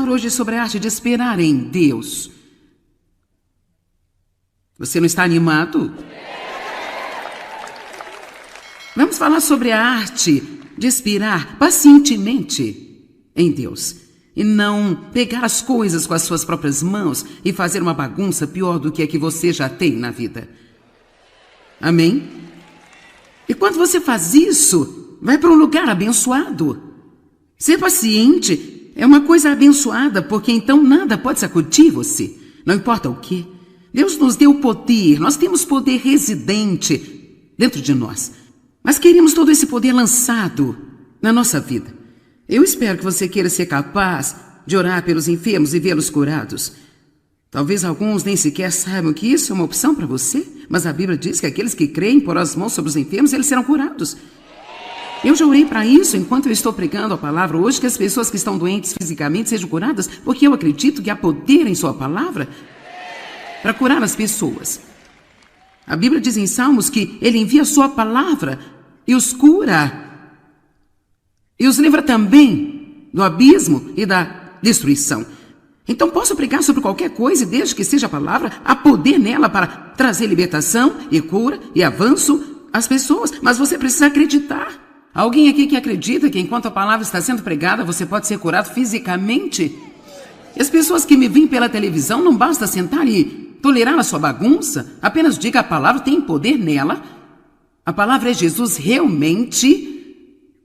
hoje sobre a arte de esperar em Deus. Você não está animado? Vamos falar sobre a arte de esperar pacientemente em Deus e não pegar as coisas com as suas próprias mãos e fazer uma bagunça pior do que a que você já tem na vida. Amém? E quando você faz isso, vai para um lugar abençoado. Ser paciente é uma coisa abençoada, porque então nada pode sacudir você, não importa o quê. Deus nos deu poder, nós temos poder residente dentro de nós, mas queremos todo esse poder lançado na nossa vida. Eu espero que você queira ser capaz de orar pelos enfermos e vê-los curados. Talvez alguns nem sequer saibam que isso é uma opção para você, mas a Bíblia diz que aqueles que creem por as mãos sobre os enfermos, eles serão curados. Eu já orei para isso enquanto eu estou pregando a palavra hoje, que as pessoas que estão doentes fisicamente sejam curadas, porque eu acredito que há poder em sua palavra para curar as pessoas. A Bíblia diz em Salmos que Ele envia a sua palavra e os cura. E os livra também do abismo e da destruição. Então posso pregar sobre qualquer coisa, e desde que seja a palavra, há poder nela para trazer libertação e cura e avanço às pessoas. Mas você precisa acreditar. Alguém aqui que acredita que enquanto a palavra está sendo pregada, você pode ser curado fisicamente? E as pessoas que me veem pela televisão, não basta sentar e tolerar a sua bagunça, apenas diga: a palavra tem poder nela, a palavra é Jesus realmente,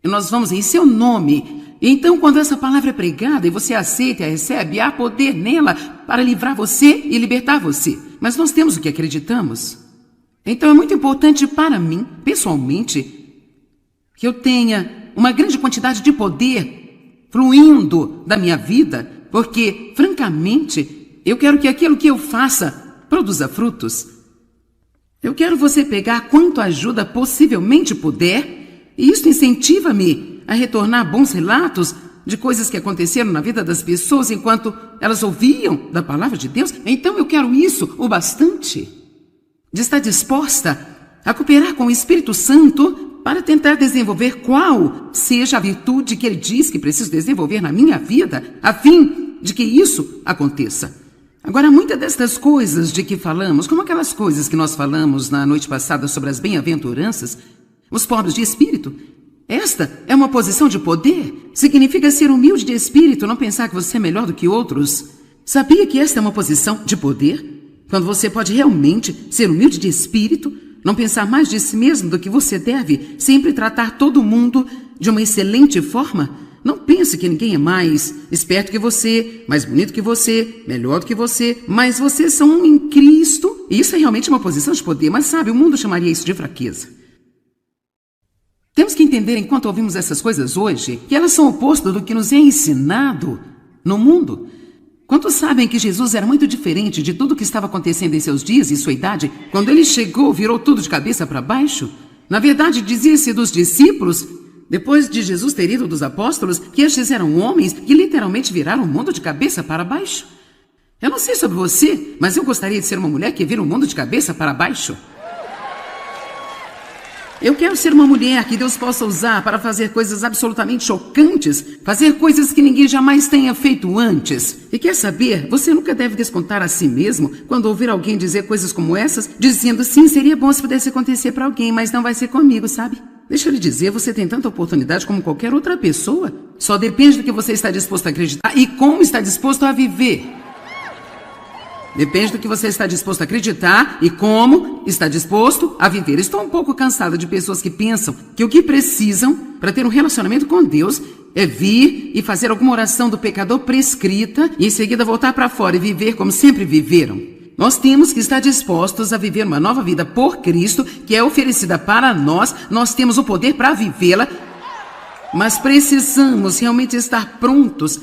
e nós vamos em seu nome. E então, quando essa palavra é pregada e você aceita e a recebe, há poder nela para livrar você e libertar você. Mas nós temos o que acreditamos. Então é muito importante para mim, pessoalmente, que eu tenha uma grande quantidade de poder fluindo da minha vida, porque, francamente, eu quero que aquilo que eu faça produza frutos. Eu quero você pegar quanto ajuda possivelmente puder, e isso incentiva-me a retornar bons relatos de coisas que aconteceram na vida das pessoas enquanto elas ouviam da palavra de Deus. Então eu quero isso o bastante, de estar disposta a cooperar com o Espírito Santo para tentar desenvolver qual seja a virtude que Ele diz que preciso desenvolver na minha vida, a fim de que isso aconteça. Agora, muitas destas coisas de que falamos, como aquelas coisas que nós falamos na noite passada sobre as bem-aventuranças, os pobres de espírito, esta é uma posição de poder. Significa ser humilde de espírito, não pensar que você é melhor do que outros. Sabia que esta é uma posição de poder? Quando você pode realmente ser humilde de espírito, não pensar mais de si mesmo do que você deve, sempre tratar todo mundo de uma excelente forma. Não pense que ninguém é mais esperto que você, mais bonito que você, melhor do que você, mas vocês são um em Cristo. E isso é realmente uma posição de poder, mas sabe, o mundo chamaria isso de fraqueza. Temos que entender, enquanto ouvimos essas coisas hoje, que elas são o oposto do que nos é ensinado no mundo. Quantos sabem que Jesus era muito diferente de tudo o que estava acontecendo em seus dias e sua idade? Quando ele chegou, virou tudo de cabeça para baixo? Na verdade, dizia-se dos discípulos, depois de Jesus ter ido dos apóstolos, que estes eram homens que literalmente viraram o mundo de cabeça para baixo. Eu não sei sobre você, mas eu gostaria de ser uma mulher que vira o mundo de cabeça para baixo. Eu quero ser uma mulher que Deus possa usar para fazer coisas absolutamente chocantes, fazer coisas que ninguém jamais tenha feito antes. E quer saber, você nunca deve descontar a si mesmo quando ouvir alguém dizer coisas como essas, dizendo: sim, seria bom se pudesse acontecer para alguém, mas não vai ser comigo, sabe? Deixa eu lhe dizer, você tem tanta oportunidade como qualquer outra pessoa. Só depende do que você está disposto a acreditar e como está disposto a viver. Depende do que você está disposto a acreditar e como está disposto a viver. Estou um pouco cansada de pessoas que pensam que o que precisam para ter um relacionamento com Deus é vir e fazer alguma oração do pecador prescrita e em seguida voltar para fora e viver como sempre viveram. Nós temos que estar dispostos a viver uma nova vida por Cristo, que é oferecida para nós. Nós temos o poder para vivê-la, mas precisamos realmente estar prontos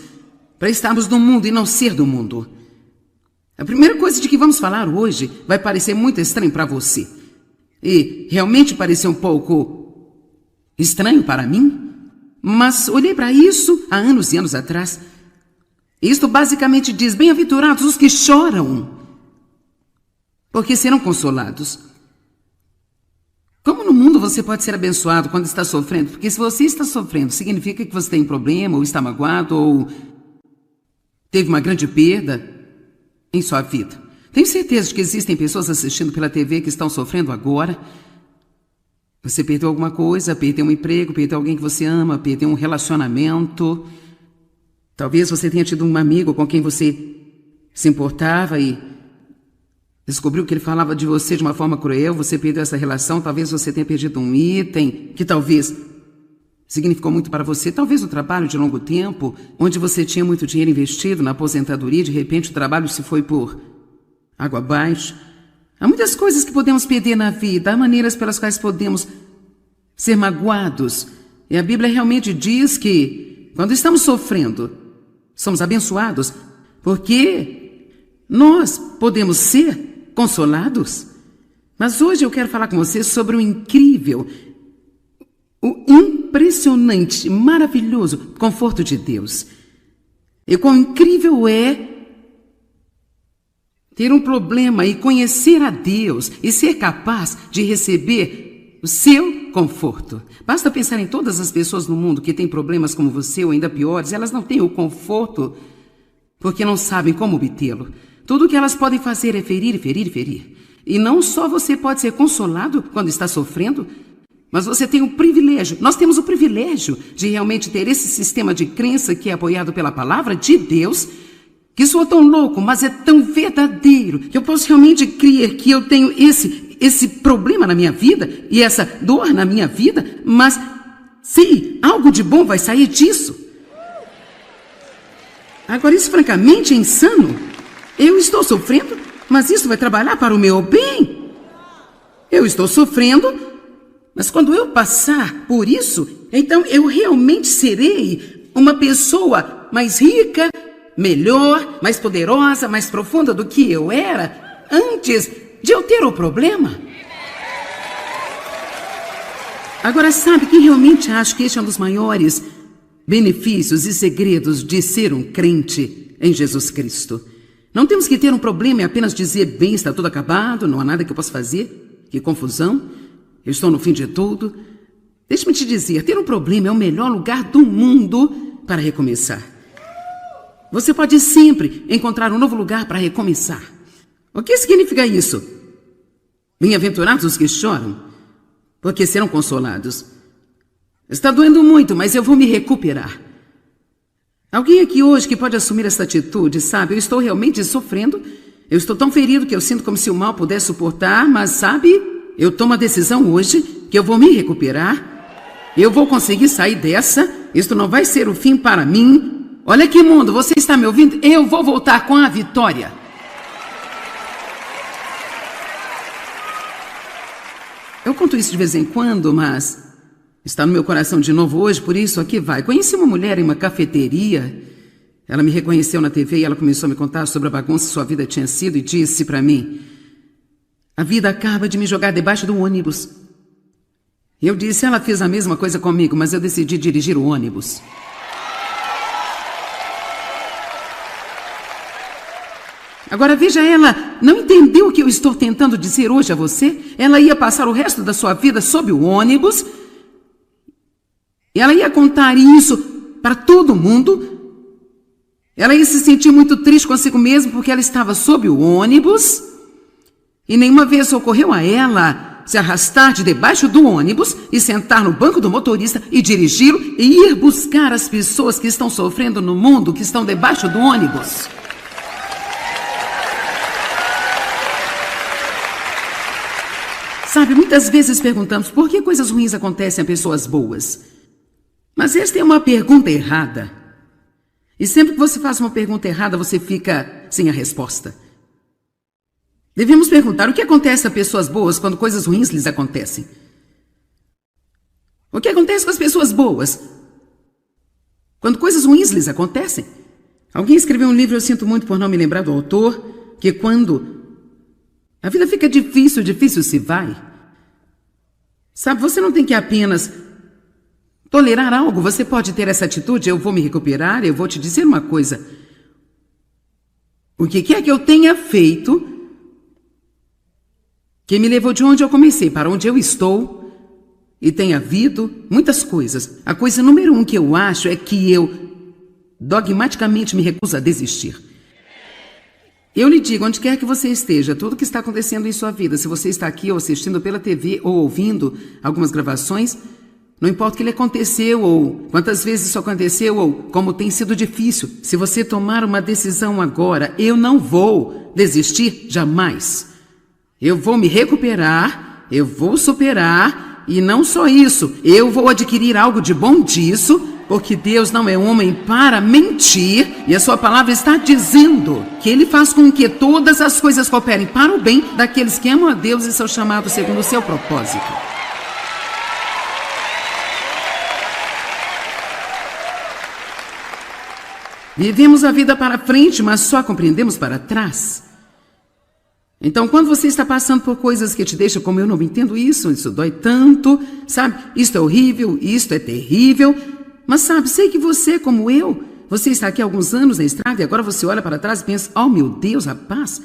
para estarmos no mundo e não ser do mundo. A primeira coisa de que vamos falar hoje vai parecer muito estranho para você. E realmente pareceu um pouco estranho para mim, mas olhei para isso há anos e anos atrás. Isto basicamente diz: bem-aventurados os que choram, porque serão consolados. Como no mundo você pode ser abençoado quando está sofrendo? Porque se você está sofrendo, significa que você tem um problema, ou está magoado, ou teve uma grande perda em sua vida. Tenho certeza de que existem pessoas assistindo pela TV que estão sofrendo agora. Você perdeu alguma coisa, perdeu um emprego, perdeu alguém que você ama, perdeu um relacionamento. Talvez você tenha tido um amigo com quem você se importava e descobriu que ele falava de você de uma forma cruel, você perdeu essa relação, talvez você tenha perdido um item que talvez significou muito para você, talvez um trabalho de longo tempo, onde você tinha muito dinheiro investido na aposentadoria, de repente o trabalho se foi por água abaixo. Há muitas coisas que podemos perder na vida, há maneiras pelas quais podemos ser magoados. E a Bíblia realmente diz que, quando estamos sofrendo, somos abençoados, porque nós podemos ser consolados. Mas hoje eu quero falar com você sobre o incrível, o impressionante, maravilhoso conforto de Deus. E quão incrível é ter um problema e conhecer a Deus e ser capaz de receber o seu conforto. Basta pensar em todas as pessoas no mundo que têm problemas como você ou ainda piores. Elas não têm o conforto porque não sabem como obtê-lo. Tudo o que elas podem fazer é ferir, ferir, ferir. E não só você pode ser consolado quando está sofrendo, mas você tem o privilégio, nós temos o privilégio de realmente ter esse sistema de crença que é apoiado pela palavra de Deus, que soa tão louco, mas é tão verdadeiro, que eu posso realmente crer que eu tenho esse problema na minha vida e essa dor na minha vida, mas sim, algo de bom vai sair disso. Agora, isso francamente é insano. Eu estou sofrendo, mas isso vai trabalhar para o meu bem. Eu estou sofrendo, mas quando eu passar por isso, então eu realmente serei uma pessoa mais rica, melhor, mais poderosa, mais profunda do que eu era antes de eu ter o problema. Agora, sabe que realmente acho que este é um dos maiores benefícios e segredos de ser um crente em Jesus Cristo. Não temos que ter um problema e apenas dizer, bem, está tudo acabado, não há nada que eu possa fazer, que confusão, eu estou no fim de tudo. Deixe-me te dizer, ter um problema é o melhor lugar do mundo para recomeçar. Você pode sempre encontrar um novo lugar para recomeçar. O que significa isso? Bem-aventurados os que choram, porque serão consolados. Está doendo muito, mas eu vou me recuperar. Alguém aqui hoje que pode assumir essa atitude, sabe? Eu estou realmente sofrendo. Eu estou tão ferido que eu sinto como se o mal pudesse suportar, mas sabe? Eu tomo a decisão hoje que eu vou me recuperar. Eu vou conseguir sair dessa. Isto não vai ser o fim para mim. Olha aqui, mundo, você está me ouvindo? Eu vou voltar com a vitória. Eu conto isso de vez em quando, mas está no meu coração de novo hoje, por isso aqui vai. Conheci uma mulher em uma cafeteria. Ela me reconheceu na TV e ela começou a me contar sobre a bagunça que sua vida tinha sido e disse para mim, a vida acaba de me jogar debaixo do ônibus. Eu disse, ela fez a mesma coisa comigo, mas eu decidi dirigir o ônibus. Agora veja, ela não entendeu o que eu estou tentando dizer hoje a você. Ela ia passar o resto da sua vida sob o ônibus. E ela ia contar isso para todo mundo. Ela ia se sentir muito triste consigo mesma porque ela estava sob o ônibus. E nenhuma vez ocorreu a ela se arrastar de debaixo do ônibus e sentar no banco do motorista e dirigi-lo e ir buscar as pessoas que estão sofrendo no mundo, que estão debaixo do ônibus. Sabe, muitas vezes perguntamos por que coisas ruins acontecem a pessoas boas. Mas esta é uma pergunta errada. E sempre que você faz uma pergunta errada, você fica sem a resposta. Devemos perguntar o que acontece a pessoas boas quando coisas ruins lhes acontecem. O que acontece com as pessoas boas quando coisas ruins lhes acontecem? Alguém escreveu um livro, eu sinto muito por não me lembrar do autor, que quando a vida fica difícil, difícil se vai. Sabe, você não tem que apenas tolerar algo, você pode ter essa atitude, eu vou me recuperar, eu vou te dizer uma coisa. O que quer que eu tenha feito, que me levou de onde eu comecei para onde eu estou, e tem havido muitas coisas. A coisa número 1 que eu acho é que eu dogmaticamente me recuso a desistir. Eu lhe digo, onde quer que você esteja, tudo que está acontecendo em sua vida, se você está aqui ou assistindo pela TV ou ouvindo algumas gravações, não importa o que lhe aconteceu ou quantas vezes isso aconteceu ou como tem sido difícil, se você tomar uma decisão agora, eu não vou desistir jamais. Eu vou me recuperar, eu vou superar e não só isso, eu vou adquirir algo de bom disso, porque Deus não é homem para mentir e a sua palavra está dizendo que Ele faz com que todas as coisas cooperem para o bem daqueles que amam a Deus e são chamados segundo o seu propósito. Vivemos a vida para frente, mas só compreendemos para trás. Então, quando você está passando por coisas que te deixam como eu não entendo isso dói tanto, sabe? Isto é horrível, isto é terrível. Mas sabe, sei que você, como eu, você está aqui há alguns anos na estrada e agora você olha para trás e pensa, oh meu Deus, rapaz,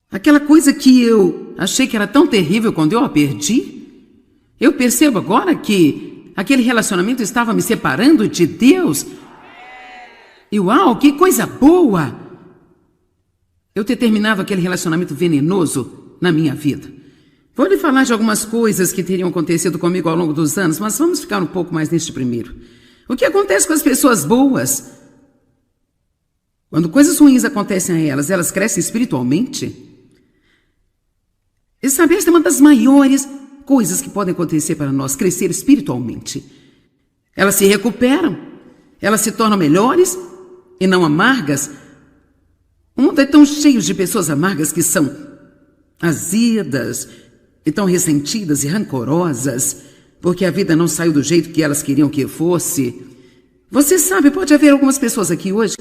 aquela coisa que eu achei que era tão terrível quando eu a perdi, eu percebo agora que aquele relacionamento estava me separando de Deus. E uau, que coisa boa! Eu ter terminado aquele relacionamento venenoso na minha vida. Vou lhe falar de algumas coisas que teriam acontecido comigo ao longo dos anos, mas vamos ficar um pouco mais neste primeiro. O que acontece com as pessoas boas? Quando coisas ruins acontecem a elas crescem espiritualmente? E sabe, esta é uma das maiores coisas que podem acontecer para nós, crescer espiritualmente. Elas se recuperam, elas se tornam melhores e não amargas. O mundo é tão cheio de pessoas amargas que são azedas, e tão ressentidas e rancorosas, porque a vida não saiu do jeito que elas queriam que fosse. Você sabe, pode haver algumas pessoas aqui hoje,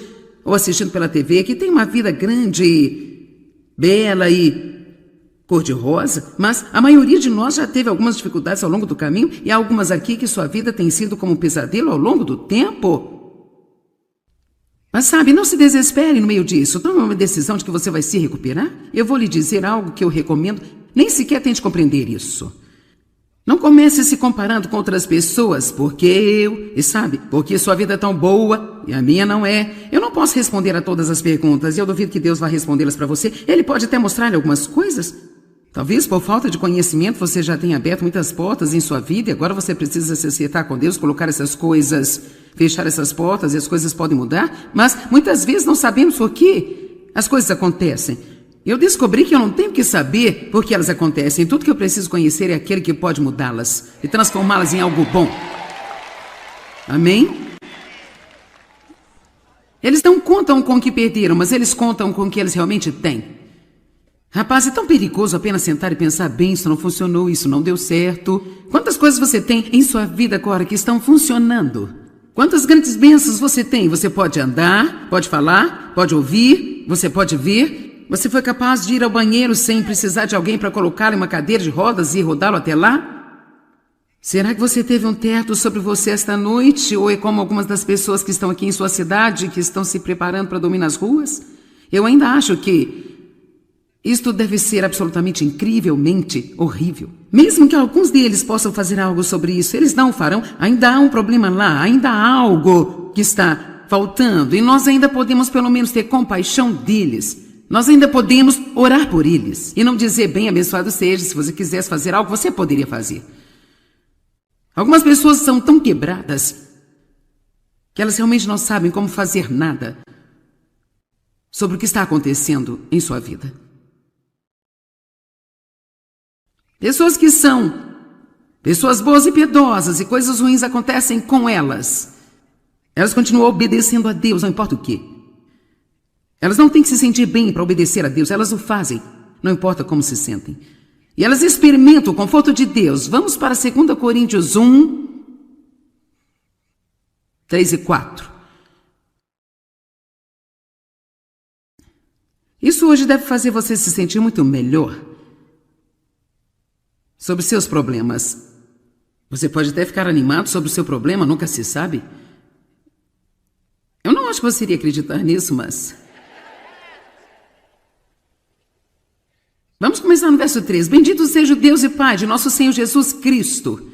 ou assistindo pela TV, que têm uma vida grande, bela e cor-de-rosa, mas a maioria de nós já teve algumas dificuldades ao longo do caminho, e há algumas aqui que sua vida tem sido como um pesadelo ao longo do tempo. Mas sabe, não se desespere no meio disso. Tome uma decisão de que você vai se recuperar. Eu vou lhe dizer algo que eu recomendo. Nem sequer tente compreender isso. Não comece se comparando com outras pessoas, porque sua vida é tão boa e a minha não é. Eu não posso responder a todas as perguntas e eu duvido que Deus vá respondê-las para você. Ele pode até mostrar-lhe algumas coisas. Talvez por falta de conhecimento você já tenha aberto muitas portas em sua vida e agora você precisa se acertar com Deus, colocar essas coisas, fechar essas portas e as coisas podem mudar. Mas muitas vezes não sabemos por que as coisas acontecem. Eu descobri que eu não tenho que saber por que elas acontecem. Tudo que eu preciso conhecer é aquele que pode mudá-las e transformá-las em algo bom. Amém? Eles não contam com o que perderam, mas eles contam com o que eles realmente têm. Rapaz, é tão perigoso apenas sentar e pensar, bem, isso não funcionou, isso não deu certo. Quantas coisas você tem em sua vida agora que estão funcionando? Quantas grandes bênçãos você tem? Você pode andar, pode falar, pode ouvir, você pode ver. Você foi capaz de ir ao banheiro sem precisar de alguém para colocá-lo em uma cadeira de rodas e rodá-lo até lá? Será que você teve um teto sobre você esta noite? Ou é como algumas das pessoas que estão aqui em sua cidade, que estão se preparando para dormir nas ruas? Eu ainda acho que isto deve ser absolutamente incrivelmente horrível. Mesmo que alguns deles possam fazer algo sobre isso, eles não o farão. Ainda há um problema lá, ainda há algo que está faltando. E nós ainda podemos pelo menos ter compaixão deles. Nós ainda podemos orar por eles e não dizer, bem, abençoado seja, se você quisesse fazer algo, você poderia fazer. Algumas pessoas são tão quebradas que elas realmente não sabem como fazer nada sobre o que está acontecendo em sua vida. Pessoas que são pessoas boas e piedosas e coisas ruins acontecem com elas. Elas continuam obedecendo a Deus, não importa o quê. Elas não têm que se sentir bem para obedecer a Deus, elas o fazem, não importa como se sentem. E elas experimentam o conforto de Deus. Vamos para 2 Coríntios 1, 3 e 4. Isso hoje deve fazer você se sentir muito melhor sobre seus problemas. Você pode até ficar animado sobre o seu problema, nunca se sabe. Eu não acho que você iria acreditar nisso, mas... Vamos começar no verso 3. Bendito seja o Deus e Pai de nosso Senhor Jesus Cristo,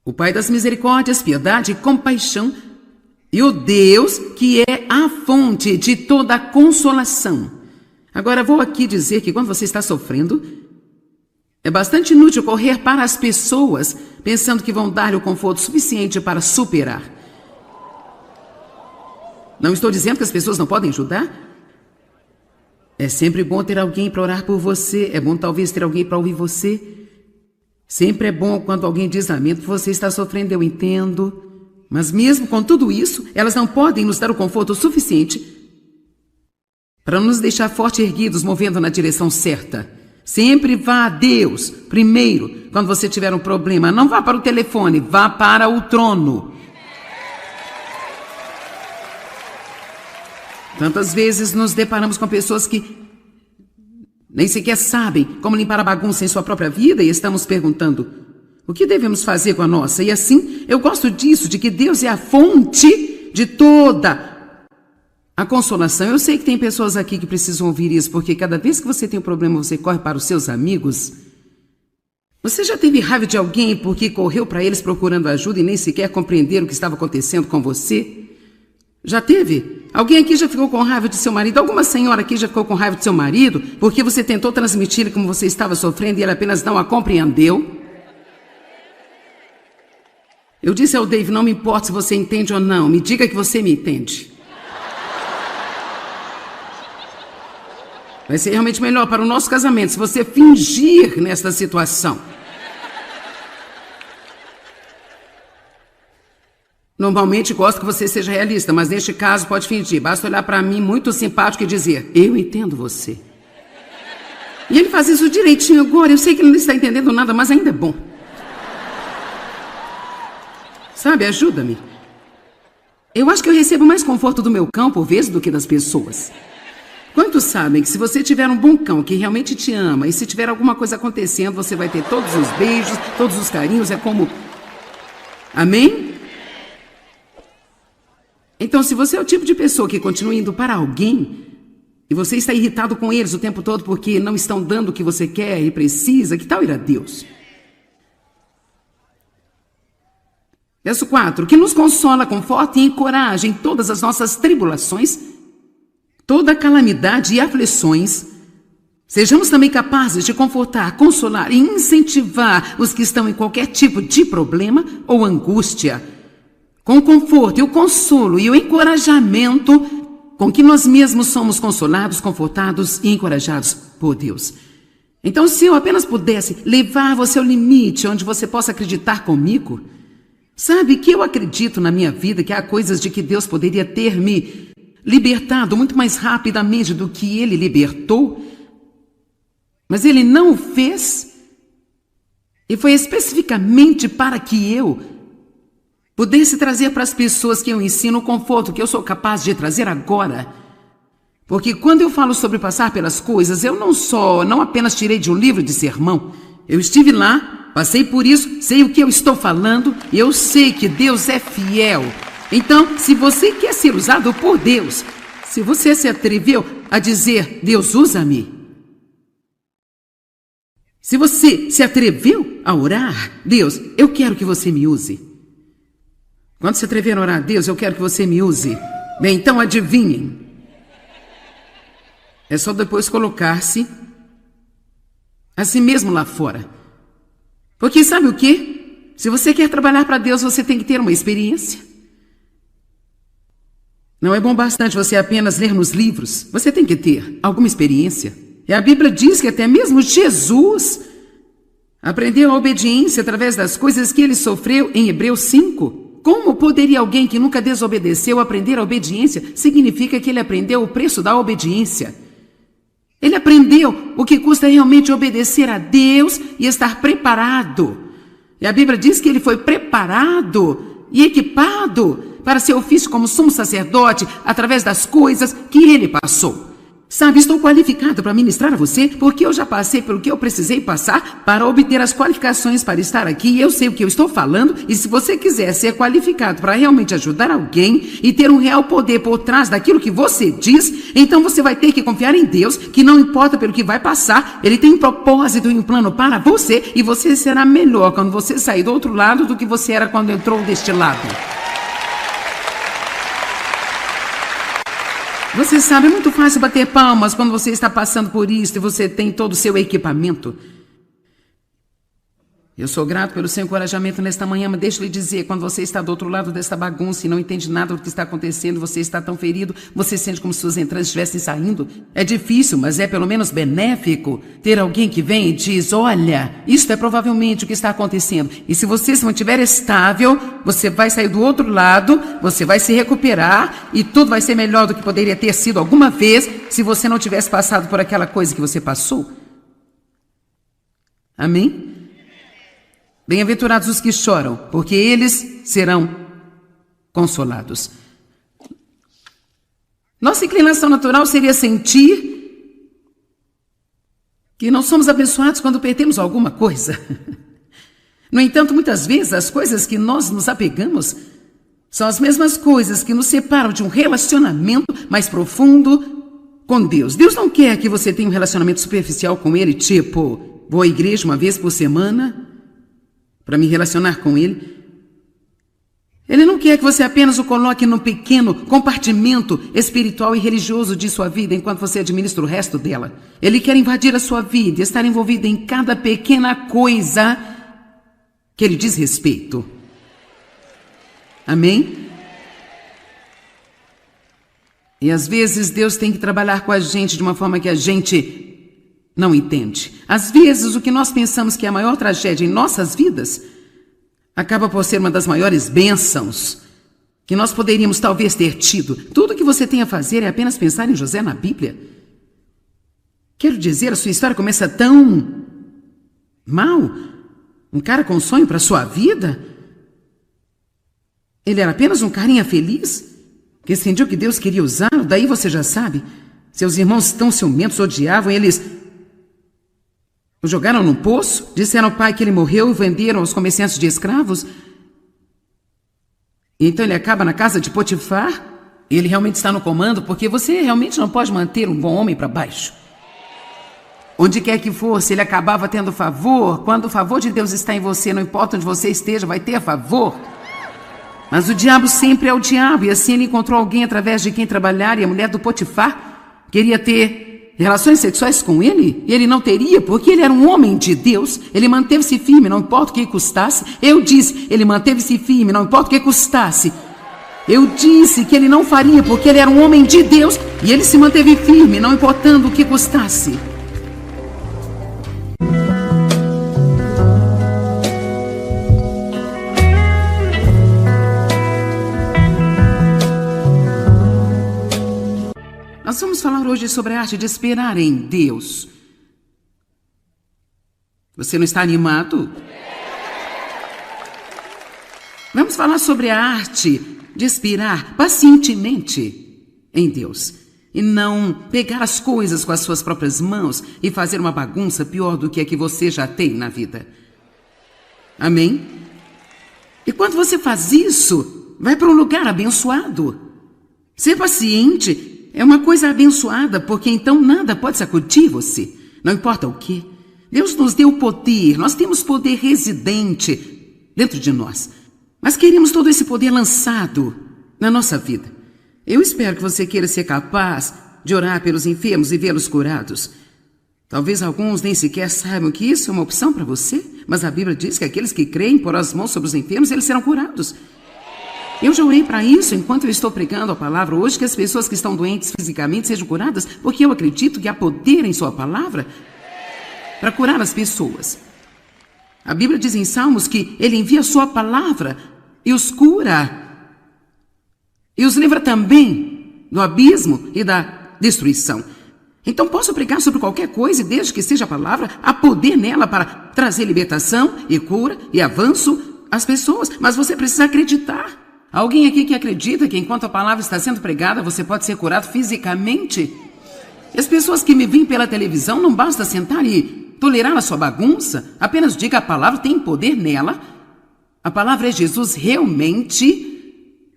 o Pai das misericórdias, piedade e compaixão, E o Deus que é a fonte de toda a consolação. Agora, vou aqui dizer que quando você está sofrendo, é bastante inútil correr para as pessoas pensando que vão dar-lhe o conforto suficiente para superar. Não estou dizendo que as pessoas não podem ajudar. É sempre bom ter alguém para orar por você. É bom talvez ter alguém para ouvir você. Sempre é bom quando alguém diz lamento que você está sofrendo, eu entendo. Mas mesmo com tudo isso, elas não podem nos dar o conforto suficiente para nos deixar forte erguidos, movendo na direção certa. Sempre vá a Deus primeiro quando você tiver um problema. Não vá para o telefone, vá para o trono. Tantas vezes nos deparamos com pessoas que nem sequer sabem como limpar a bagunça em sua própria vida e estamos perguntando o que devemos fazer com a nossa. E assim, eu gosto disso, de que Deus é a fonte de toda a consolação. Eu sei que tem pessoas aqui que precisam ouvir isso, porque cada vez que você tem um problema, você corre para os seus amigos. Você já teve raiva de alguém porque correu para eles procurando ajuda e nem sequer compreenderam o que estava acontecendo com você? Já teve? Alguém aqui já ficou com raiva de seu marido? Alguma senhora aqui já ficou com raiva de seu marido porque você tentou transmitir-lhe como você estava sofrendo e ele apenas não a compreendeu? Eu disse ao Dave, não me importa se você entende ou não, me diga que você me entende. Vai ser realmente melhor para o nosso casamento se você fingir nesta situação. Normalmente gosto que você seja realista, mas neste caso pode fingir. Basta olhar para mim muito simpático e dizer, eu entendo você. E ele faz isso direitinho agora. Eu sei que ele não está entendendo nada, mas ainda é bom. Sabe, ajuda-me. Eu acho que eu recebo mais conforto do meu cão por vezes do que das pessoas. Quantos sabem que se você tiver um bom cão que realmente te ama e se tiver alguma coisa acontecendo, você vai ter todos os beijos, todos os carinhos, é como... Amém? Então, se você é o tipo de pessoa que continua indo para alguém e você está irritado com eles o tempo todo porque não estão dando o que você quer e precisa, que tal ir a Deus? Verso 4, que nos consola, conforta e encoraja em todas as nossas tribulações, toda calamidade e aflições. Sejamos também capazes de confortar, consolar e incentivar os que estão em qualquer tipo de problema ou angústia, com o conforto e o consolo e o encorajamento com que nós mesmos somos consolados, confortados e encorajados por Deus. Então, se eu apenas pudesse levar você ao limite onde você possa acreditar comigo, sabe que eu acredito na minha vida que há coisas de que Deus poderia ter me libertado muito mais rapidamente do que Ele libertou, mas Ele não o fez, e foi especificamente para que eu pudesse trazer para as pessoas que eu ensino o conforto que eu sou capaz de trazer agora. Porque quando eu falo sobre passar pelas coisas, eu não apenas tirei de um livro de sermão, eu estive lá, passei por isso, sei o que eu estou falando e eu sei que Deus é fiel. Então, se você quer ser usado por Deus, se você se atreveu a dizer, Deus usa-me. Se você se atreveu a orar, Deus, eu quero que você me use. Quando se atrever a orar a Deus, eu quero que você me use. Bem, então adivinhem. É só depois colocar-se a si mesmo lá fora. Porque sabe o quê? Se você quer trabalhar para Deus, você tem que ter uma experiência. Não é bom bastante você apenas ler nos livros. Você tem que ter alguma experiência. E a Bíblia diz que até mesmo Jesus aprendeu a obediência através das coisas que ele sofreu em Hebreus 5. Como poderia alguém que nunca desobedeceu aprender a obediência? Significa que ele aprendeu o preço da obediência. Ele aprendeu o que custa realmente obedecer a Deus e estar preparado. E a Bíblia diz que ele foi preparado e equipado para seu ofício como sumo sacerdote através das coisas que ele passou. Sabe, estou qualificado para ministrar a você porque eu já passei pelo que eu precisei passar para obter as qualificações para estar aqui e eu sei o que eu estou falando. E se você quiser ser qualificado para realmente ajudar alguém e ter um real poder por trás daquilo que você diz, então você vai ter que confiar em Deus, que não importa pelo que vai passar, Ele tem um propósito e um plano para você e você será melhor quando você sair do outro lado do que você era quando entrou deste lado. Você sabe, é muito fácil bater palmas quando você está passando por isso e você tem todo o seu equipamento. Eu sou grato pelo seu encorajamento nesta manhã, mas deixa eu lhe dizer, quando você está do outro lado desta bagunça e não entende nada do que está acontecendo, você está tão ferido, você sente como se suas entranhas estivessem saindo. É difícil, mas é pelo menos benéfico ter alguém que vem e diz, olha, isto é provavelmente o que está acontecendo. E se você se mantiver estável, você vai sair do outro lado, você vai se recuperar e tudo vai ser melhor do que poderia ter sido alguma vez se você não tivesse passado por aquela coisa que você passou. Amém? Bem-aventurados os que choram, porque eles serão consolados. Nossa inclinação natural seria sentir que não somos abençoados quando perdemos alguma coisa. No entanto, muitas vezes as coisas que nós nos apegamos são as mesmas coisas que nos separam de um relacionamento mais profundo com Deus. Deus não quer que você tenha um relacionamento superficial com Ele, tipo, vou à igreja uma vez por semana para me relacionar com Ele. Ele não quer que você apenas o coloque num pequeno compartimento espiritual e religioso de sua vida enquanto você administra o resto dela. Ele quer invadir a sua vida e estar envolvido em cada pequena coisa que Ele diz respeito. Amém? E às vezes Deus tem que trabalhar com a gente de uma forma que a gente não entende. Às vezes, o que nós pensamos que é a maior tragédia em nossas vidas acaba por ser uma das maiores bênçãos que nós poderíamos talvez ter tido. Tudo que você tem a fazer é apenas pensar em José na Bíblia. Quero dizer, a sua história começa tão mal. Um cara com sonho para a sua vida. Ele era apenas um carinha feliz que entendia que Deus queria usá-lo. Daí você já sabe. Seus irmãos tão ciumentos, odiavam, eles o jogaram num poço, disseram ao pai que ele morreu e venderam aos comerciantes de escravos. E então ele acaba na casa de Potifar. E ele realmente está no comando, porque você realmente não pode manter um bom homem para baixo. Onde quer que fosse, ele acabava tendo favor. Quando o favor de Deus está em você, não importa onde você esteja, vai ter favor. Mas o diabo sempre é o diabo, e assim ele encontrou alguém através de quem trabalhar, e a mulher do Potifar queria ter relações sexuais com ele, e ele não teria, porque ele era um homem de Deus. Ele manteve-se firme, não importa o que custasse. Eu disse, ele manteve-se firme, não importa o que custasse. Eu disse que ele não faria, porque ele era um homem de Deus, e ele se manteve firme, não importando o que custasse. Nós vamos falar hoje sobre a arte de esperar em Deus. Você não está animado? Vamos falar sobre a arte de esperar pacientemente em Deus. E não pegar as coisas com as suas próprias mãos e fazer uma bagunça pior do que a que você já tem na vida. Amém? E quando você faz isso, vai para um lugar abençoado. Ser paciente é uma coisa abençoada, porque então nada pode sacudir você, não importa o que. Deus nos deu poder, nós temos poder residente dentro de nós, mas queremos todo esse poder lançado na nossa vida. Eu espero que você queira ser capaz de orar pelos enfermos e vê-los curados. Talvez alguns nem sequer saibam que isso é uma opção para você, mas a Bíblia diz que aqueles que creem, porão as mãos sobre os enfermos, eles serão curados. Eu já orei para isso enquanto eu estou pregando a palavra hoje, que as pessoas que estão doentes fisicamente sejam curadas, porque eu acredito que há poder em sua palavra para curar as pessoas. A Bíblia diz em Salmos que Ele envia a sua palavra e os cura. E os livra também do abismo e da destruição. Então posso pregar sobre qualquer coisa e desde que seja a palavra, há poder nela para trazer libertação e cura e avanço às pessoas. Mas você precisa acreditar. Alguém aqui que acredita que enquanto a palavra está sendo pregada, você pode ser curado fisicamente? E as pessoas que me veem pela televisão, não basta sentar e tolerar a sua bagunça. Apenas diga, a palavra tem poder nela. A palavra é Jesus realmente.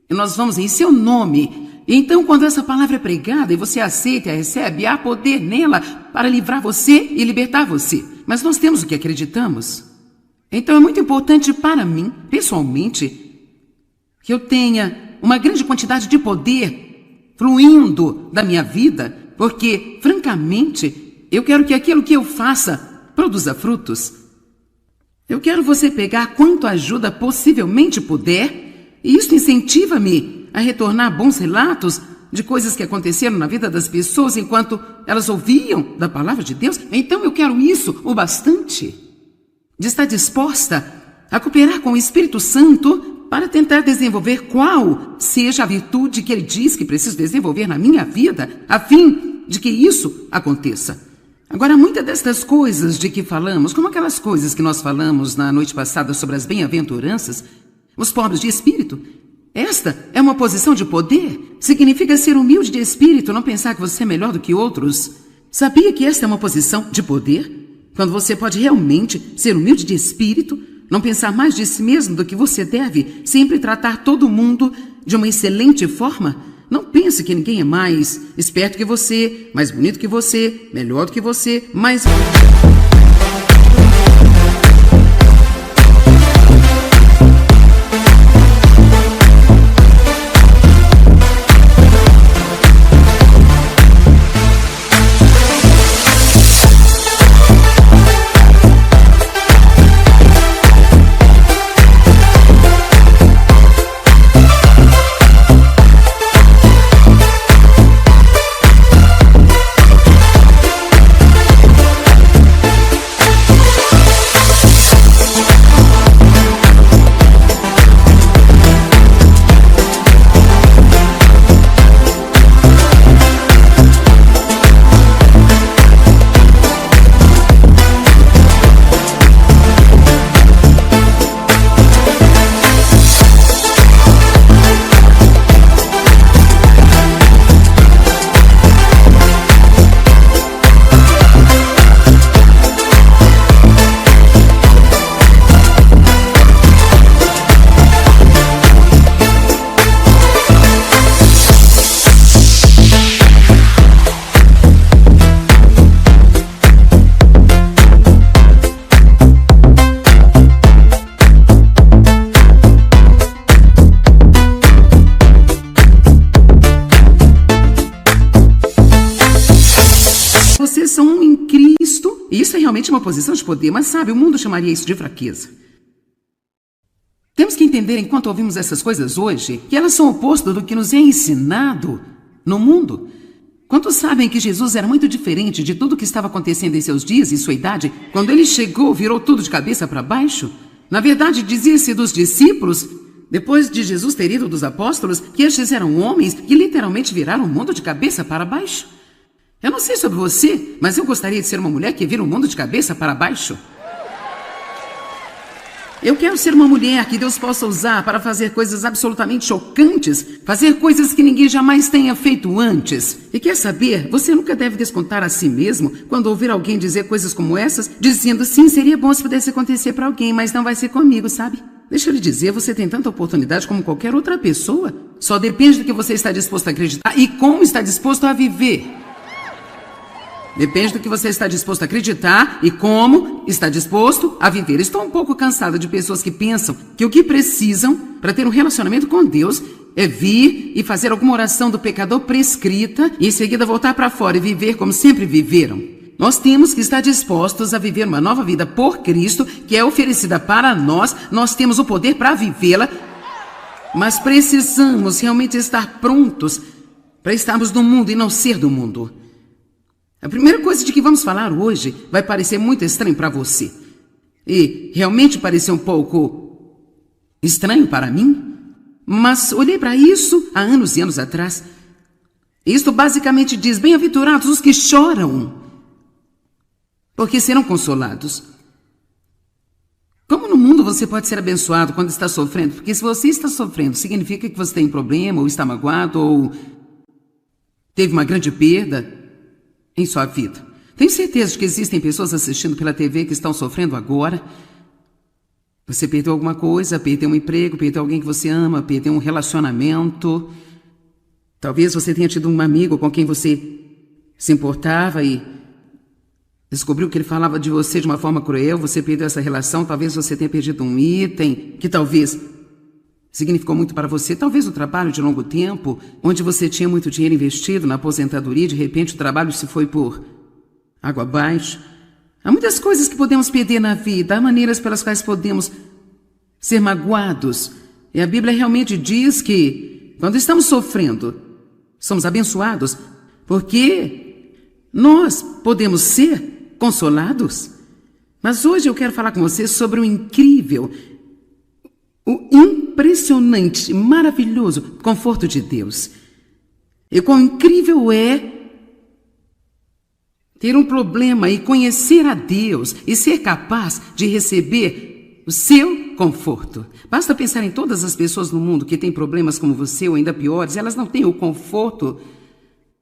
E nós vamos em seu nome. E então, quando essa palavra é pregada e você aceita e a recebe, há poder nela para livrar você e libertar você. Mas nós temos o que acreditamos. Então é muito importante para mim, pessoalmente, que eu tenha uma grande quantidade de poder fluindo da minha vida, porque, francamente, eu quero que aquilo que eu faça produza frutos. Eu quero você pegar quanto ajuda possivelmente puder, e isso incentiva-me a retornar bons relatos de coisas que aconteceram na vida das pessoas enquanto elas ouviam da palavra de Deus. Então eu quero isso o bastante, de estar disposta a cooperar com o Espírito Santo para tentar desenvolver qual seja a virtude que ele diz que preciso desenvolver na minha vida, a fim de que isso aconteça. Agora, muitas destas coisas de que falamos, como aquelas coisas que nós falamos na noite passada sobre as bem-aventuranças, os pobres de espírito, esta é uma posição de poder. Significa ser humilde de espírito, não pensar que você é melhor do que outros. Sabia que esta é uma posição de poder? Quando você pode realmente ser humilde de espírito, não pensar mais de si mesmo do que você deve, sempre tratar todo mundo de uma excelente forma. Não pense que ninguém é mais esperto que você, mais bonito que você, melhor do que você, mais... Vocês são um em Cristo, e isso é realmente uma posição de poder, mas sabe, o mundo chamaria isso de fraqueza. Temos que entender, enquanto ouvimos essas coisas hoje, que elas são o oposto do que nos é ensinado no mundo. Quantos sabem que Jesus era muito diferente de tudo o que estava acontecendo em seus dias e sua idade? Quando ele chegou, virou tudo de cabeça para baixo? Na verdade, dizia-se dos discípulos, depois de Jesus ter ido dos apóstolos, que estes eram homens que literalmente viraram o mundo de cabeça para baixo. Eu não sei sobre você, mas eu gostaria de ser uma mulher que vira o mundo de cabeça para baixo. Eu quero ser uma mulher que Deus possa usar para fazer coisas absolutamente chocantes, fazer coisas que ninguém jamais tenha feito antes. E quer saber, você nunca deve descontar a si mesmo quando ouvir alguém dizer coisas como essas, dizendo, sim, seria bom se pudesse acontecer para alguém, mas não vai ser comigo, sabe? Deixa eu lhe dizer, você tem tanta oportunidade como qualquer outra pessoa. Só depende do que você está disposto a acreditar e como está disposto a viver. Depende do que você está disposto a acreditar e como está disposto a viver. Estou um pouco cansada de pessoas que pensam que o que precisam para ter um relacionamento com Deus é vir e fazer alguma oração do pecador prescrita e em seguida voltar para fora e viver como sempre viveram. Nós temos que estar dispostos a viver uma nova vida por Cristo, que é oferecida para nós. Nós temos o poder para vivê-la, mas precisamos realmente estar prontos para estarmos no mundo e não ser do mundo. A primeira coisa de que vamos falar hoje vai parecer muito estranho para você. E realmente pareceu um pouco estranho para mim. Mas olhei para isso há anos e anos atrás. Isto basicamente diz, bem-aventurados os que choram, porque serão consolados. Como no mundo você pode ser abençoado quando está sofrendo? Porque se você está sofrendo, significa que você tem problema, ou está magoado, ou teve uma grande perda em sua vida. Tenho certeza de que existem pessoas assistindo pela TV que estão sofrendo agora. Você perdeu alguma coisa, perdeu um emprego, perdeu alguém que você ama, perdeu um relacionamento. Talvez você tenha tido um amigo com quem você se importava e descobriu que ele falava de você de uma forma cruel, você perdeu essa relação, talvez você tenha perdido um item que talvez significou muito para você, talvez o trabalho de longo tempo, onde você tinha muito dinheiro investido na aposentadoria, de repente o trabalho se foi por água abaixo. Há muitas coisas que podemos perder na vida, há maneiras pelas quais podemos ser magoados. E a Bíblia realmente diz que, quando estamos sofrendo, somos abençoados, porque nós podemos ser consolados. Mas hoje eu quero falar com você sobre o incrível, o impressionante, maravilhoso conforto de Deus. E quão incrível é ter um problema e conhecer a Deus e ser capaz de receber o seu conforto. Basta pensar em todas as pessoas no mundo que têm problemas como você ou ainda piores. Elas não têm o conforto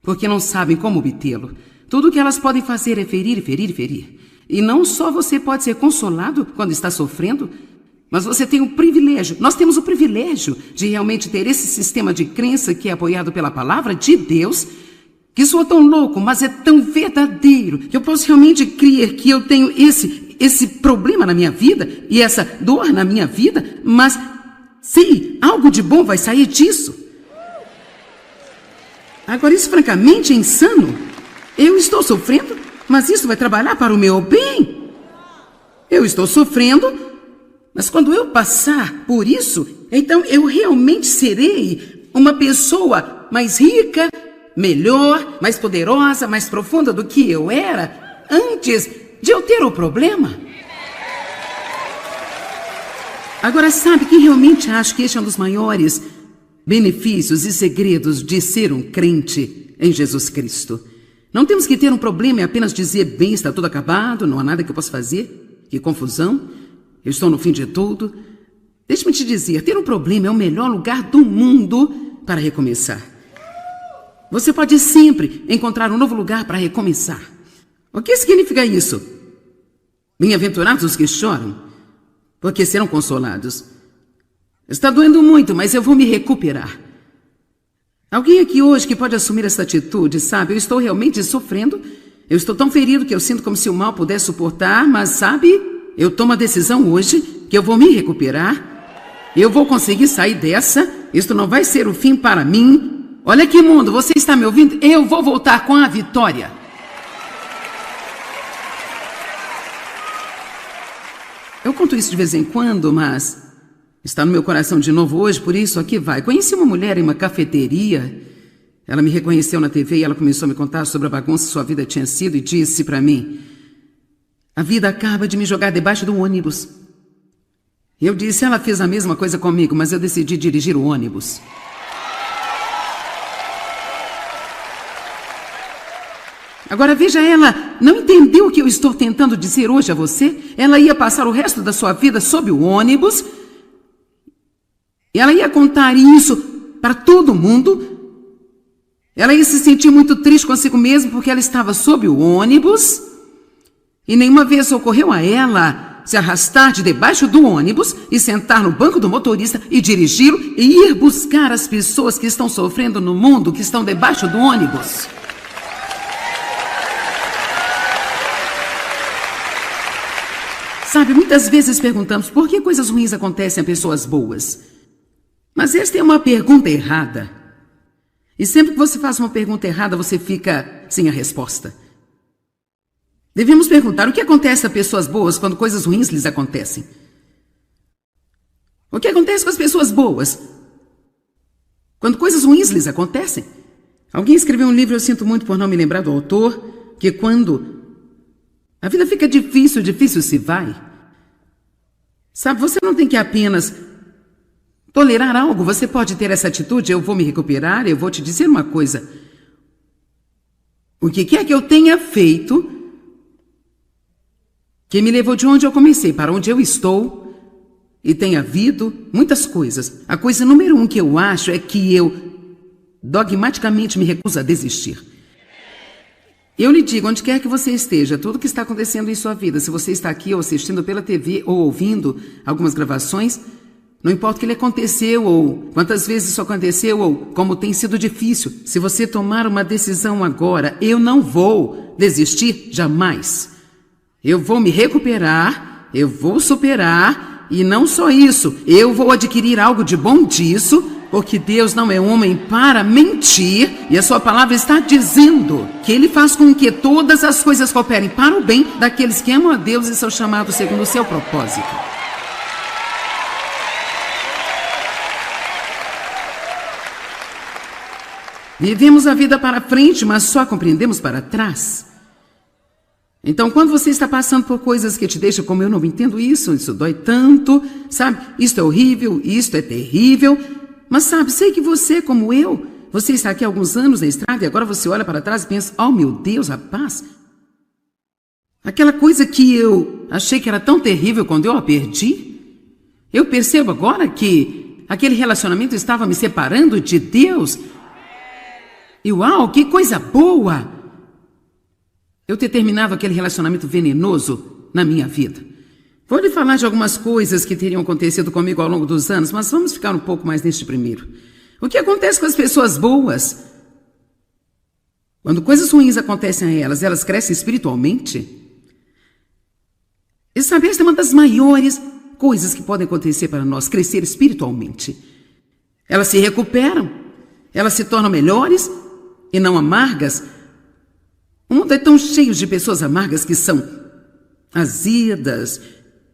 porque não sabem como obtê-lo. Tudo o que elas podem fazer é ferir, ferir, ferir. E não só você pode ser consolado quando está sofrendo, mas você tem o privilégio, nós temos o privilégio de realmente ter esse sistema de crença que é apoiado pela palavra de Deus, que soa tão louco, mas é tão verdadeiro, que eu posso realmente crer que eu tenho esse problema na minha vida e essa dor na minha vida, mas sim, algo de bom vai sair disso. Agora, isso francamente é insano. Eu estou sofrendo, mas isso vai trabalhar para o meu bem. Eu estou sofrendo, mas quando eu passar por isso, então eu realmente serei uma pessoa mais rica, melhor, mais poderosa, mais profunda do que eu era antes de eu ter o problema. Agora, sabe que realmente acho que este é um dos maiores benefícios e segredos de ser um crente em Jesus Cristo. Não temos que ter um problema e apenas dizer, bem, está tudo acabado, não há nada que eu possa fazer, que confusão, eu estou no fim de tudo. Deixe-me te dizer, ter um problema é o melhor lugar do mundo para recomeçar. Você pode sempre encontrar um novo lugar para recomeçar. O que significa isso? Bem-aventurados os que choram, porque serão consolados. Está doendo muito, mas eu vou me recuperar. Alguém aqui hoje que pode assumir essa atitude, sabe? Eu estou realmente sofrendo. Eu estou tão ferido que eu sinto como se o mal pudesse suportar, mas sabe? Eu tomo a decisão hoje que eu vou me recuperar. Eu vou conseguir sair dessa. Isto não vai ser o fim para mim. Olha aqui, mundo, você está me ouvindo? Eu vou voltar com a vitória. Eu conto isso de vez em quando, mas está no meu coração de novo hoje, por isso aqui vai. Conheci uma mulher em uma cafeteria. Ela me reconheceu na TV e ela começou a me contar sobre a bagunça que sua vida tinha sido e disse para mim: a vida acaba de me jogar debaixo do ônibus. Eu disse, ela fez a mesma coisa comigo, mas eu decidi dirigir o ônibus. Agora veja, ela não entendeu o que eu estou tentando dizer hoje a você. Ela ia passar o resto da sua vida sob o ônibus. E ela ia contar isso para todo mundo. Ela ia se sentir muito triste consigo mesma porque ela estava sob o ônibus. E nenhuma vez ocorreu a ela se arrastar de debaixo do ônibus e sentar no banco do motorista e dirigi-lo e ir buscar as pessoas que estão sofrendo no mundo, que estão debaixo do ônibus. Sabe, muitas vezes perguntamos por que coisas ruins acontecem a pessoas boas. Mas esta é uma pergunta errada. E sempre que você faz uma pergunta errada, você fica sem a resposta. Devemos perguntar o que acontece a pessoas boas quando coisas ruins lhes acontecem. O que acontece com as pessoas boas quando coisas ruins lhes acontecem? Alguém escreveu um livro, eu sinto muito por não me lembrar do autor, que quando a vida fica difícil, difícil se vai. Sabe, você não tem que apenas tolerar algo, você pode ter essa atitude, eu vou me recuperar, eu vou te dizer uma coisa. O que quer que eu tenha feito, que me levou de onde eu comecei para onde eu estou, e tem havido muitas coisas. A coisa número 1 que eu acho é que eu dogmaticamente me recuso a desistir. Eu lhe digo, onde quer que você esteja, tudo que está acontecendo em sua vida, se você está aqui ou assistindo pela TV ou ouvindo algumas gravações, não importa o que lhe aconteceu ou quantas vezes isso aconteceu ou como tem sido difícil, se você tomar uma decisão agora, eu não vou desistir jamais. Eu vou me recuperar, eu vou superar E não só isso, eu vou adquirir algo de bom disso, porque Deus não é homem para mentir, e a sua palavra está dizendo que Ele faz com que todas as coisas cooperem para o bem daqueles que amam a Deus e são chamados segundo o seu propósito. Vivemos a vida para frente, mas só compreendemos para trás. Então, quando você está passando por coisas que te deixam como eu não entendo isso dói tanto, sabe? Isto é horrível, isto é terrível. Mas sabe, sei que você, como eu, você está aqui há alguns anos na estrada e agora você olha para trás e pensa, oh meu Deus, rapaz, aquela coisa que eu achei que era tão terrível quando eu a perdi, eu percebo agora que aquele relacionamento estava me separando de Deus. E uau, que coisa boa! Eu ter terminado aquele relacionamento venenoso na minha vida. Vou lhe falar de algumas coisas que teriam acontecido comigo ao longo dos anos, mas vamos ficar um pouco mais neste primeiro. O que acontece com as pessoas boas? Quando coisas ruins acontecem a elas, elas crescem espiritualmente? E sabe, esta é uma das maiores coisas que podem acontecer para nós, crescer espiritualmente. Elas se recuperam, elas se tornam melhores e não amargas. O mundo é tão cheio de pessoas amargas que são azedas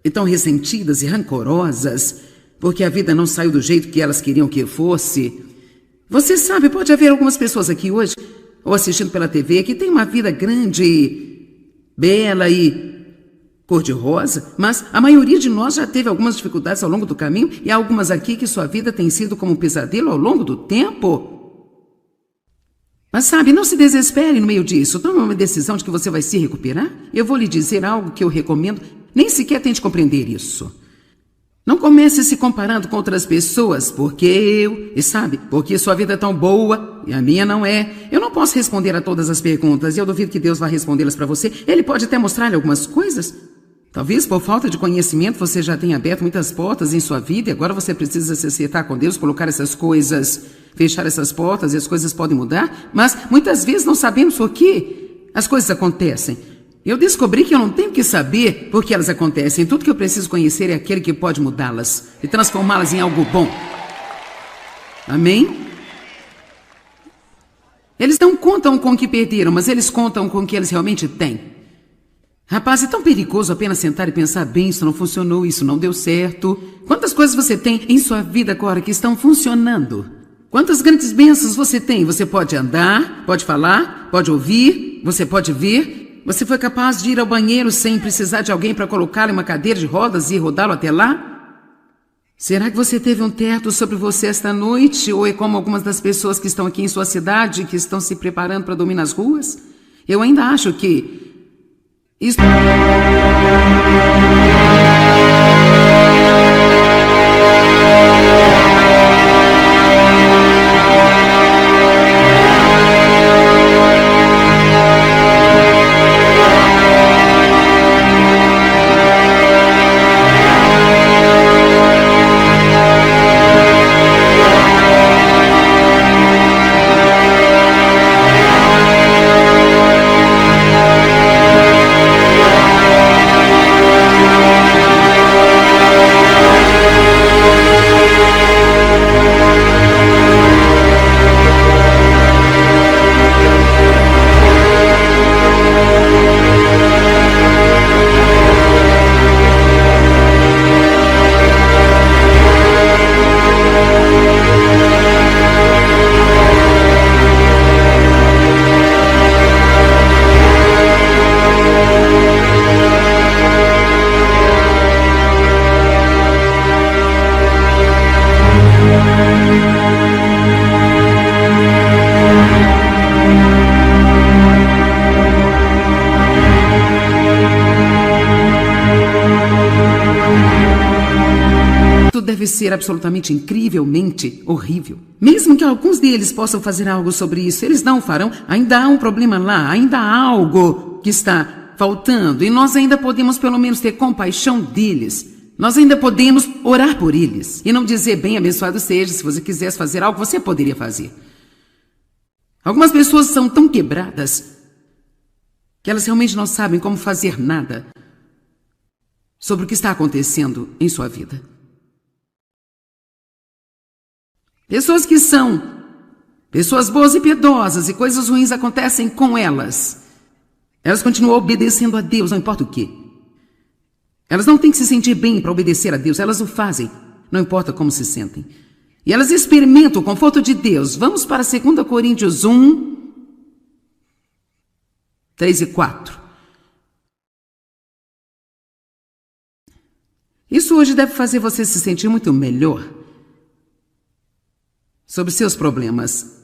e tão ressentidas e rancorosas, porque a vida não saiu do jeito que elas queriam que fosse. Você sabe, pode haver algumas pessoas aqui hoje, ou assistindo pela TV, que têm uma vida grande, bela e cor-de-rosa, mas a maioria de nós já teve algumas dificuldades ao longo do caminho, e há algumas aqui que sua vida tem sido como um pesadelo ao longo do tempo. Mas sabe, não se desespere no meio disso. Tome uma decisão de que você vai se recuperar. Eu vou lhe dizer algo que eu recomendo. Nem sequer tente compreender isso. Não comece se comparando com outras pessoas, porque sua vida é tão boa e a minha não é. Eu não posso responder a todas as perguntas e eu duvido que Deus vá respondê-las para você. Ele pode até mostrar-lhe algumas coisas. Talvez por falta de conhecimento você já tenha aberto muitas portas em sua vida e agora você precisa se acertar com Deus, colocar essas coisas, fechar essas portas e as coisas podem mudar, mas muitas vezes não sabemos por que as coisas acontecem. Eu descobri que eu não tenho que saber por que elas acontecem. Tudo que eu preciso conhecer é aquele que pode mudá-las e transformá-las em algo bom. Amém? Eles não contam com o que perderam, mas eles contam com o que eles realmente têm. Rapaz, é tão perigoso apenas sentar e pensar, bem, isso não funcionou, isso não deu certo. Quantas coisas você tem em sua vida agora que estão funcionando? Quantas grandes bênçãos você tem? Você pode andar, pode falar, pode ouvir, você pode ver. Você foi capaz de ir ao banheiro sem precisar de alguém para colocá-lo em uma cadeira de rodas e rodá-lo até lá? Será que você teve um teto sobre você esta noite? Ou é como algumas das pessoas que estão aqui em sua cidade, que estão se preparando para dormir nas ruas? Eu ainda acho que isso... Deve ser absolutamente incrivelmente horrível. Mesmo que alguns deles possam fazer algo sobre isso, eles não farão. Ainda há um problema lá, ainda há algo que está faltando e nós ainda podemos pelo menos ter compaixão deles. Nós ainda podemos orar por eles e não dizer, bem, abençoado seja, se você quisesse fazer algo, você poderia fazer. Algumas pessoas são tão quebradas que elas realmente não sabem como fazer nada. sobre o que está acontecendo em sua vida. Pessoas que são pessoas boas e piedosas e coisas ruins acontecem com elas. Elas continuam obedecendo a Deus, não importa o quê. Elas não têm que se sentir bem para obedecer a Deus, elas o fazem, não importa como se sentem. E elas experimentam o conforto de Deus. Vamos para 2 Coríntios 1, 3 e 4. Isso hoje deve fazer você se sentir muito melhor sobre seus problemas.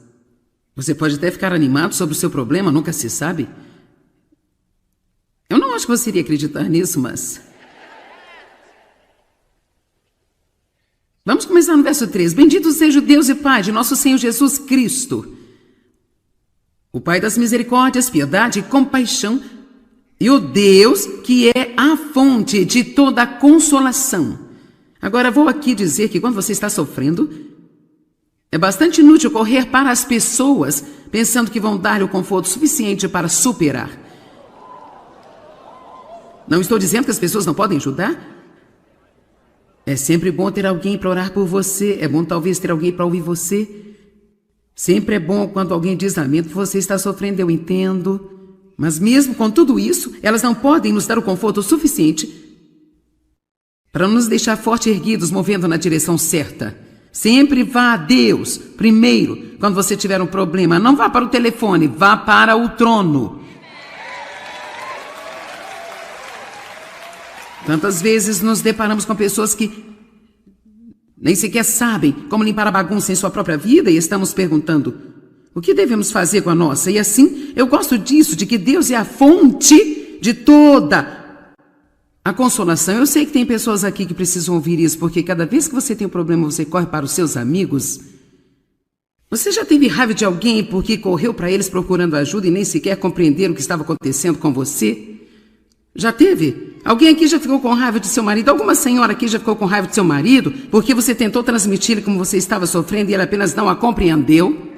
Você pode até ficar animado sobre o seu problema, nunca se sabe. Eu não acho que você iria acreditar nisso, mas... Vamos começar no verso 3. Bendito seja o Deus e Pai de nosso Senhor Jesus Cristo, o Pai das misericórdias, piedade e compaixão, e o Deus que é a fonte de toda consolação. Agora, vou aqui dizer que quando você está sofrendo, é bastante inútil correr para as pessoas pensando que vão dar-lhe o conforto suficiente para superar. Não estou dizendo que as pessoas não podem ajudar. É sempre bom ter alguém para orar por você. É bom talvez ter alguém para ouvir você. Sempre é bom quando alguém diz: lamento que você está sofrendo, eu entendo. Mas mesmo com tudo isso, elas não podem nos dar o conforto suficiente para nos deixar forte e erguidos, movendo na direção certa. Sempre vá a Deus primeiro quando você tiver um problema. Não vá para o telefone, vá para o trono. Tantas vezes nos deparamos com pessoas que nem sequer sabem como limpar a bagunça em sua própria vida e estamos perguntando: o que devemos fazer com a nossa? E assim, eu gosto disso, de que Deus é a fonte de toda a consolação. Eu sei que tem pessoas aqui que precisam ouvir isso, porque cada vez que você tem um problema, você corre para os seus amigos. Você já teve raiva de alguém porque correu para eles procurando ajuda e nem sequer compreenderam o que estava acontecendo com você? Já teve? Alguém aqui já ficou com raiva de seu marido? Alguma senhora aqui já ficou com raiva de seu marido porque você tentou transmitir-lhe como você estava sofrendo e ele apenas não a compreendeu?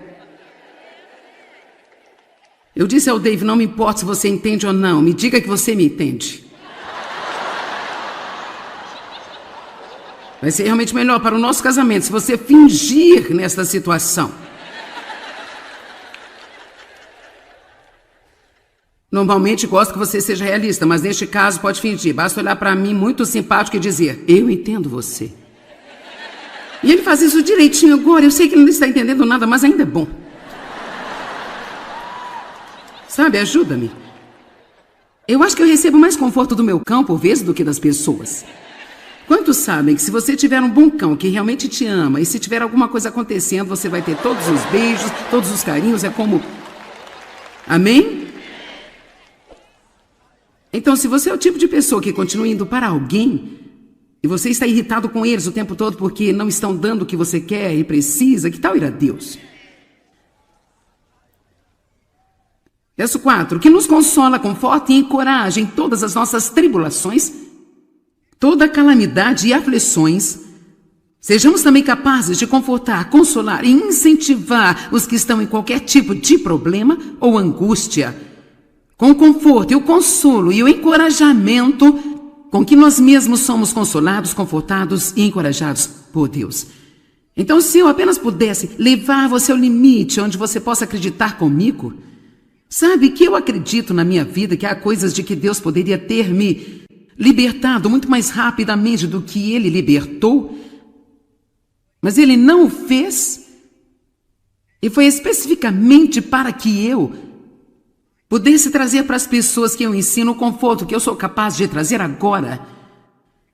Eu disse ao Dave: não me importa se você entende ou não, me diga que você me entende. Vai ser realmente melhor para o nosso casamento se você fingir nesta situação. Normalmente gosto que você seja realista, mas neste caso pode fingir. Basta olhar para mim muito simpático e dizer: eu entendo você. E ele faz isso direitinho agora. Eu sei que ele não está entendendo nada, mas ainda é bom. Sabe, ajuda-me. Eu acho que eu recebo mais conforto do meu cão por vezes do que das pessoas. Quantos sabem que se você tiver um bom cão que realmente te ama e se tiver alguma coisa acontecendo, você vai ter todos os beijos, todos os carinhos, é como... Amém? Então, se você é o tipo de pessoa que continua indo para alguém e você está irritado com eles o tempo todo porque não estão dando o que você quer e precisa, que tal ir a Deus? Verso 4. Que nos consola, conforta e encoraja em todas as nossas tribulações, toda calamidade e aflições. Sejamos também capazes de confortar, consolar e incentivar os que estão em qualquer tipo de problema ou angústia, com o conforto e o consolo e o encorajamento com que nós mesmos somos consolados, confortados e encorajados por Deus. Então, se eu apenas pudesse levar você ao limite onde você possa acreditar comigo, sabe que eu acredito na minha vida que há coisas de que Deus poderia ter me libertado muito mais rapidamente do que Ele libertou, mas Ele não o fez, e foi especificamente para que eu pudesse trazer para as pessoas que eu ensino o conforto que eu sou capaz de trazer agora.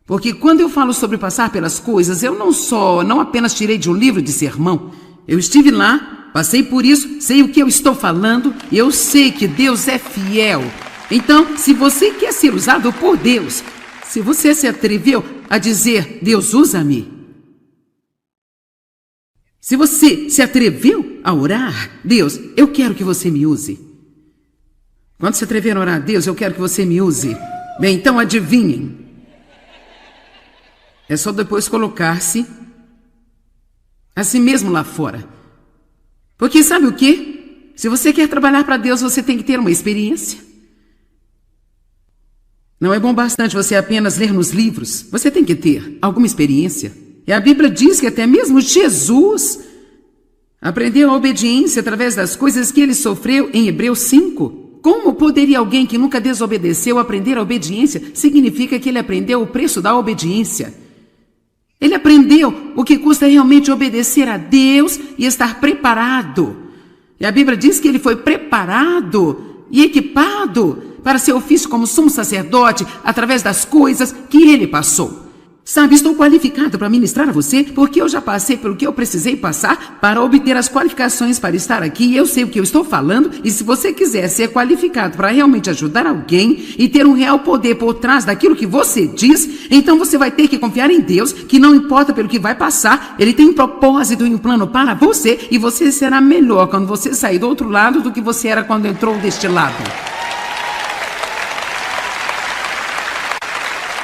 Porque quando eu falo sobre passar pelas coisas, eu não apenas tirei de um livro de sermão. Eu estive lá, passei por isso, sei o que eu estou falando e eu sei que Deus é fiel. Então, se você quer ser usado por Deus, se você se atreveu a dizer: Deus, usa-me. Se você se atreveu a orar: Deus, eu quero que você me use. Quando se atrever a orar: Deus, eu quero que você me use. Bem, então adivinhem. É só depois colocar-se a si mesmo lá fora. Porque sabe o quê? Se você quer trabalhar para Deus, você tem que ter uma experiência. Não é bom bastante você apenas ler nos livros. Você tem que ter alguma experiência. E a Bíblia diz que até mesmo Jesus aprendeu a obediência através das coisas que ele sofreu em Hebreus 5. Como poderia alguém que nunca desobedeceu aprender a obediência? Significa que ele aprendeu o preço da obediência. Ele aprendeu o que custa realmente obedecer a Deus e estar preparado. E a Bíblia diz que ele foi preparado e equipado para seu ofício como sumo sacerdote através das coisas que ele passou. Sabe, estou qualificado para ministrar a você porque eu já passei pelo que eu precisei passar para obter as qualificações para estar aqui e eu sei o que eu estou falando. E se você quiser ser qualificado para realmente ajudar alguém e ter um real poder por trás daquilo que você diz, então você vai ter que confiar em Deus, que não importa pelo que vai passar, Ele tem um propósito e um plano para você e você será melhor quando você sair do outro lado do que você era quando entrou deste lado.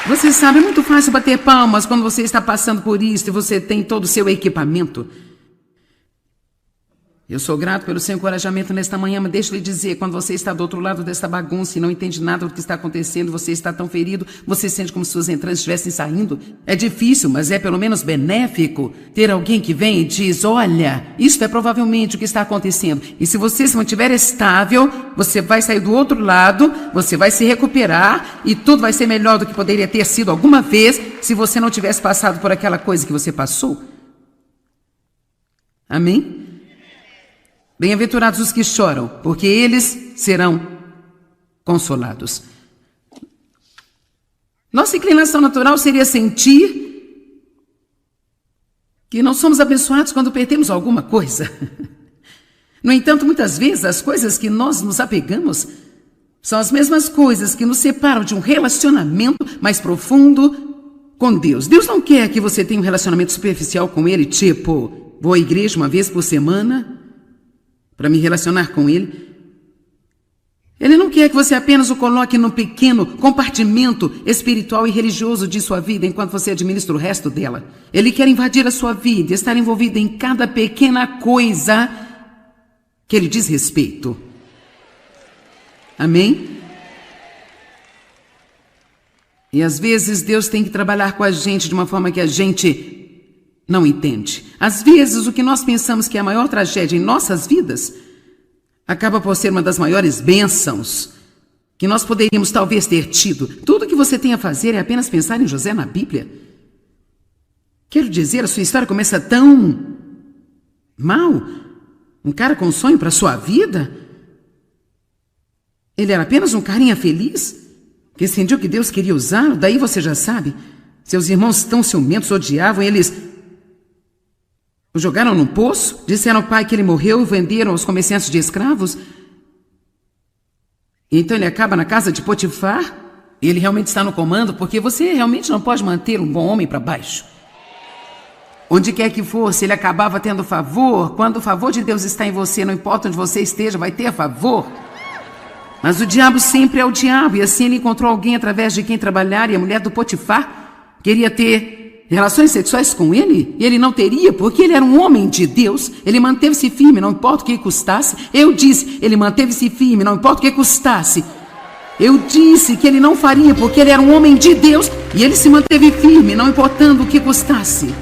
Você sabe, é muito fácil bater palmas quando você está passando por isso e você tem todo o seu equipamento. Eu sou grato pelo seu encorajamento nesta manhã, mas deixa eu lhe dizer, quando você está do outro lado desta bagunça e não entende nada do que está acontecendo, você está tão ferido, você sente como se suas entranhas estivessem saindo. É difícil, mas é pelo menos benéfico ter alguém que vem e diz, olha, isso é provavelmente o que está acontecendo. E se você se mantiver estável, você vai sair do outro lado, você vai se recuperar e tudo vai ser melhor do que poderia ter sido alguma vez se você não tivesse passado por aquela coisa que você passou. Amém? Bem-aventurados os que choram, porque eles serão consolados. Nossa inclinação natural seria sentir que não somos abençoados quando perdemos alguma coisa. No entanto, muitas vezes as coisas que nós nos apegamos são as mesmas coisas que nos separam de um relacionamento mais profundo com Deus. Deus não quer que você tenha um relacionamento superficial com Ele, tipo, vou à igreja uma vez por semana para me relacionar com Ele. Ele não quer que você apenas o coloque num pequeno compartimento espiritual e religioso de sua vida enquanto você administra o resto dela. Ele quer invadir a sua vida, estar envolvido em cada pequena coisa que Ele diz respeito. Amém? E às vezes Deus tem que trabalhar com a gente de uma forma que a gente não entende. Às vezes, o que nós pensamos que é a maior tragédia em nossas vidas acaba por ser uma das maiores bênçãos que nós poderíamos talvez ter tido. Tudo que você tem a fazer é apenas pensar em José na Bíblia. Quero dizer, a sua história começa tão mal. Um cara com um sonho para a sua vida. Ele era apenas um carinha feliz que sentiu que Deus queria usá-lo. Daí você já sabe. Seus irmãos tão ciumentos odiavam, eles o jogaram num poço, disseram ao pai que ele morreu e venderam aos comerciantes de escravos. Então ele acaba na casa de Potifar. E ele realmente está no comando, porque você realmente não pode manter um bom homem para baixo. Onde quer que fosse, ele acabava tendo favor. Quando o favor de Deus está em você, não importa onde você esteja, vai ter favor. Mas o diabo sempre é o diabo, e assim ele encontrou alguém através de quem trabalhar, e a mulher do Potifar queria ter relações sexuais com ele, e ele não teria, porque ele era um homem de Deus. Ele manteve-se firme, não importa o que custasse. Eu disse, ele manteve-se firme, não importa o que custasse. Eu disse que ele não faria, porque ele era um homem de Deus, e ele se manteve firme, não importando o que custasse.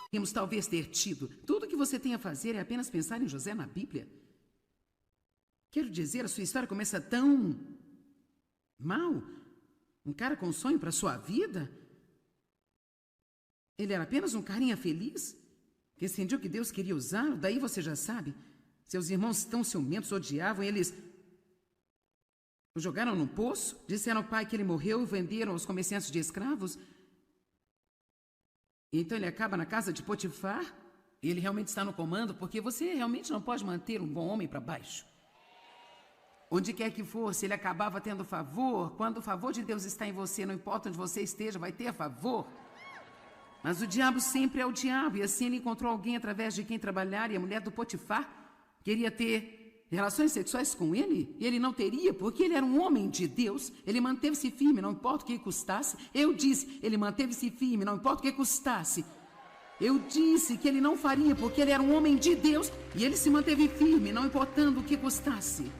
Podemos talvez ter tido. Tudo que você tem a fazer é apenas pensar em José na Bíblia. Quero dizer, a sua história começa tão mal. Um cara com sonho para sua vida. Ele era apenas um carinha feliz que entendia que Deus queria usá-lo. Daí você já sabe. Seus irmãos tão ciumentos odiavam. Eles o jogaram num poço. Disseram ao pai que ele morreu e venderam aos comerciantes de escravos. Então ele acaba na casa de Potifar. E ele realmente está no comando, porque você realmente não pode manter um bom homem para baixo. Onde quer que fosse, ele acabava tendo favor. Quando o favor de Deus está em você, não importa onde você esteja, vai ter favor. Mas o diabo sempre é o diabo. E assim ele encontrou alguém através de quem trabalhar. E a mulher do Potifar queria ter relações sexuais com ele. E ele não teria, porque ele era um homem de Deus. Ele manteve-se firme, não importa o que custasse. Eu disse, ele manteve-se firme, não importa o que custasse. Eu disse que ele não faria, porque ele era um homem de Deus. E ele se manteve firme, não importando o que custasse.